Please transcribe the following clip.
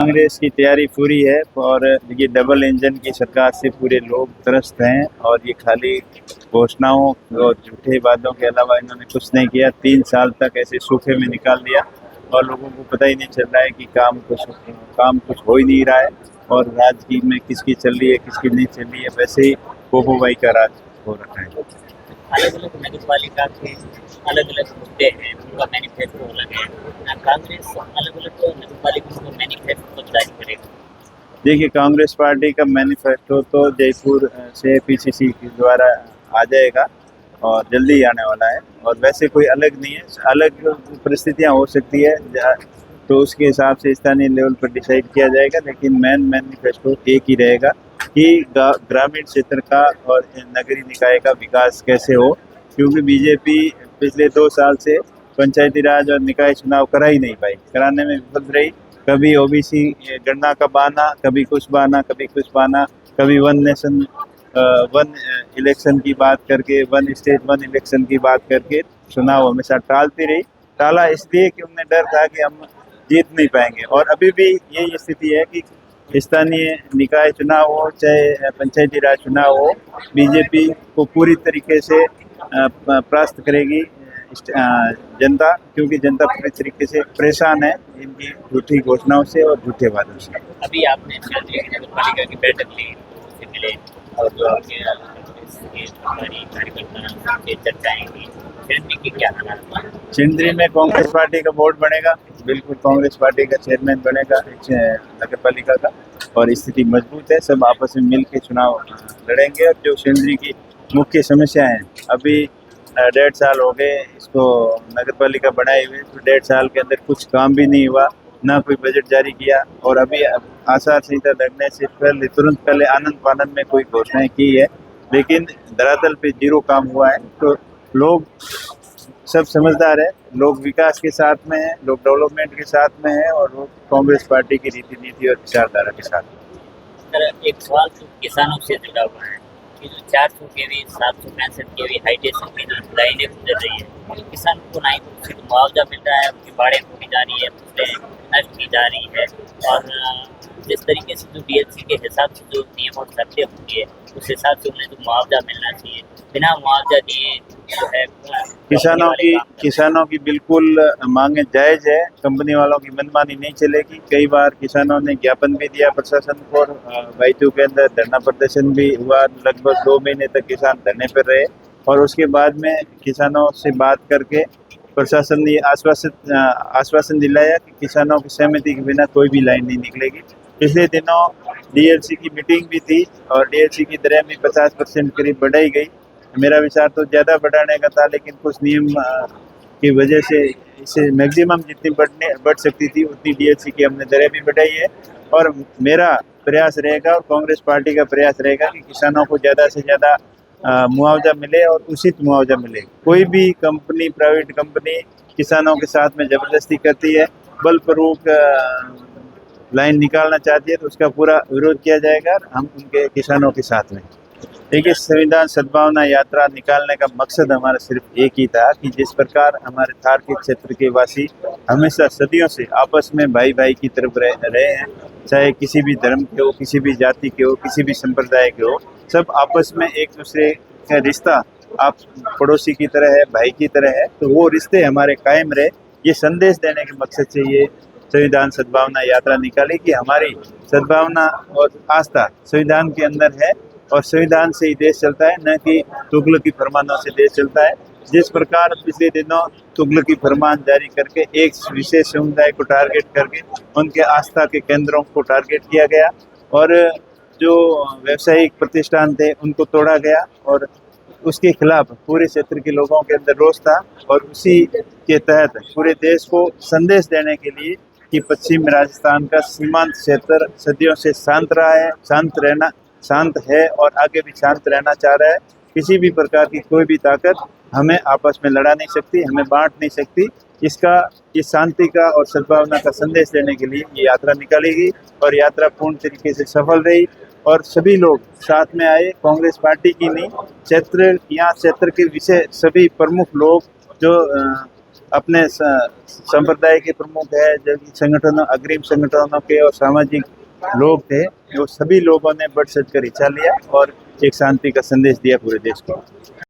कांग्रेस की तैयारी पूरी है और ये डबल इंजन की सरकार से पूरे लोग त्रस्त हैं और ये खाली घोषणाओं और झूठे वादों के अलावा इन्होंने कुछ नहीं किया। 3 साल तक ऐसे सूखे में निकाल दिया और लोगों को पता ही नहीं चल रहा है कि काम कुछ हो ही नहीं रहा है और राजनीति में किसकी चल रही है किसकी नहीं चल रही है। वैसे ही पोपोबाई का राज हो रखा है। अलग अलग नगर पालिका के अलग अलग मुद्दे हैं, उनका मैनिफेस्टो अलग है। कांग्रेस अलग अलग नगर पालिका का मैनिफेस्टो जारी करेगी। देखिए, कांग्रेस पार्टी का मैनिफेस्टो तो जयपुर से पीसीसी के द्वारा आ जाएगा और जल्दी ही आने वाला है और वैसे कोई अलग नहीं है। अलग परिस्थितियां हो सकती है तो उसके हिसाब से स्थानीय लेवल पर डिसाइड किया जाएगा, लेकिन मेन मैनिफेस्टो एक ही रहेगा कि ग्रामीण क्षेत्र का और नगरीय निकाय का विकास कैसे हो, क्योंकि बीजेपी पिछले 2 साल से पंचायती राज और निकाय चुनाव करा ही नहीं पाई, कराने में विफल रही। कभी ओबीसी गणना का बहाना, कभी कुछ बहाना, कभी कुछ बहाना, कभी वन नेशन वन इलेक्शन की बात करके, वन स्टेट वन इलेक्शन की बात करके चुनाव हमेशा टालती रही। टाला इसलिए कि उन्हें डर था कि हम जीत नहीं पाएंगे और अभी भी यही स्थिति है कि स्थानीय निकाय चुनाव हो चाहे पंचायती राज चुनाव हो, बीजेपी को पूरी तरीके से परास्त करेगी जनता, क्योंकि जनता पूरी तरीके से परेशान है इनकी झूठी घोषणाओं से और झूठे वादों से। अभी आपने नगर पालिका की बैठक ली, उससे मिले और जो आपके कार्यकर्ता से चर्चाएं की, सेंट्री की क्या हालात? सेंट्री में कांग्रेस पार्टी का बोर्ड बनेगा, बिल्कुल कांग्रेस पार्टी का चेयरमैन बनेगा नगर पालिका का और स्थिति मजबूत है। सब आपस में मिल के चुनाव लड़ेंगे और जो सेंट्री की मुख्य समस्या है, अभी 1.5 साल हो गए इसको नगर पालिका बनाए हुए, तो 1.5 साल के अंदर कुछ काम भी नहीं हुआ, ना कोई बजट जारी किया और अभी आचार संहिता लगने से पहले तुरंत पहले आनंद फानंद में कोई घोषणाएं की है, लेकिन धरातल पे 0 काम हुआ है। तो लोग सब समझदार है, लोग विकास के साथ में हैं, लोग डेवलपमेंट के साथ में हैं और लोग कांग्रेस पार्टी की रीति नीति और विचारधारा के साथ। एक सवाल जो किसानों से जुड़ा हुआ है कि जो 400 केवी 765 केवी हाईटेंशन की जो लाइनें गुजर रही है, किसानों को ना ही तो उचित मुआवजा मिल रहा है, उनकी बाढ़ें टूटी जा रही है, फसलें नष्ट की जा रही है और जिस तरीके से जो डीएलसी के हिसाब से जो नियम और शर्तें होती है उस हिसाब से उन्हें जो मुआवजा मिलना चाहिए, बिना मुआवजा दिए जो है किसानों की बिल्कुल मांगे जायज है। कंपनी वालों की मनमानी नहीं चलेगी। कई बार किसानों ने ज्ञापन भी दिया प्रशासन को, वाईटू के अंदर धरना प्रदर्शन भी हुआ, लगभग 2 महीने तक किसान धरने पर रहे और उसके बाद में किसानों से बात करके प्रशासन ने आश्वासन दिलाया कि किसानों की सहमति के बिना कोई भी लाइन नहीं निकलेगी। पिछले दिनों डीएलसी की मीटिंग भी थी और डीएलसी की दरें भी 50% करीब बढ़ाई गई। मेरा विचार तो ज़्यादा बढ़ाने का था, लेकिन कुछ नियम की वजह से इसे मैक्सिमम जितनी बढ़ सकती थी उतनी डीएलसी की हमने दरें भी बढ़ाई है और मेरा प्रयास रहेगा और कांग्रेस पार्टी का प्रयास रहेगा कि किसानों को ज़्यादा से ज़्यादा मुआवजा मिले और उचित मुआवजा मिले। कोई भी कंपनी, प्राइवेट कंपनी किसानों के साथ में ज़बरदस्ती करती है, बलपूर्वक लाइन निकालना चाहती है तो उसका पूरा विरोध किया जाएगा। हम उनके किसानों के साथ में। देखिए, संविधान सद्भावना यात्रा निकालने का मकसद हमारा सिर्फ एक ही था कि जिस प्रकार हमारे थारकी क्षेत्र के वासी हमेशा सदियों से आपस में भाई भाई की तरफ रहे हैं, चाहे किसी भी धर्म के हो, किसी भी जाति के हो, किसी भी संप्रदाय के हो, सब आपस में एक दूसरे का रिश्ता आप पड़ोसी की तरह है, भाई की तरह है, तो वो रिश्ते हमारे कायम रहे, ये संदेश देने के मकसद से ये संविधान सद्भावना यात्रा निकाली कि हमारी सद्भावना और आस्था संविधान के अंदर है और संविधान से ही देश चलता है, न कि तुगलकी फरमानों से देश चलता है। जिस प्रकार पिछले दिनों तुगलकी फरमान जारी करके एक विशेष समुदाय को टारगेट करके उनके आस्था के केंद्रों को टारगेट किया गया और जो व्यावसायिक प्रतिष्ठान थे उनको तोड़ा गया और उसके खिलाफ पूरे क्षेत्र के लोगों के अंदर रोष था और उसी के तहत पूरे देश को संदेश देने के लिए कि पश्चिम राजस्थान का सीमांत क्षेत्र सदियों से शांत है और आगे भी शांत रहना चाह रहा है। किसी भी प्रकार की कोई भी ताकत हमें आपस में लड़ा नहीं सकती, हमें बांट नहीं सकती। इस शांति का और सद्भावना का संदेश देने के लिए ये यात्रा निकाली गई और यात्रा पूर्ण तरीके से सफल रही और सभी लोग साथ में आए। कांग्रेस पार्टी की नहीं, क्षेत्र के विषय सभी प्रमुख लोग जो अपने संप्रदाय के प्रमुख है, जो कि संगठनों अग्रिम संगठनों के और सामाजिक लोग थे, वो सभी लोगों ने बढ़ चढ़ कर हिस्सा लिया और एक शांति का संदेश दिया पूरे देश को।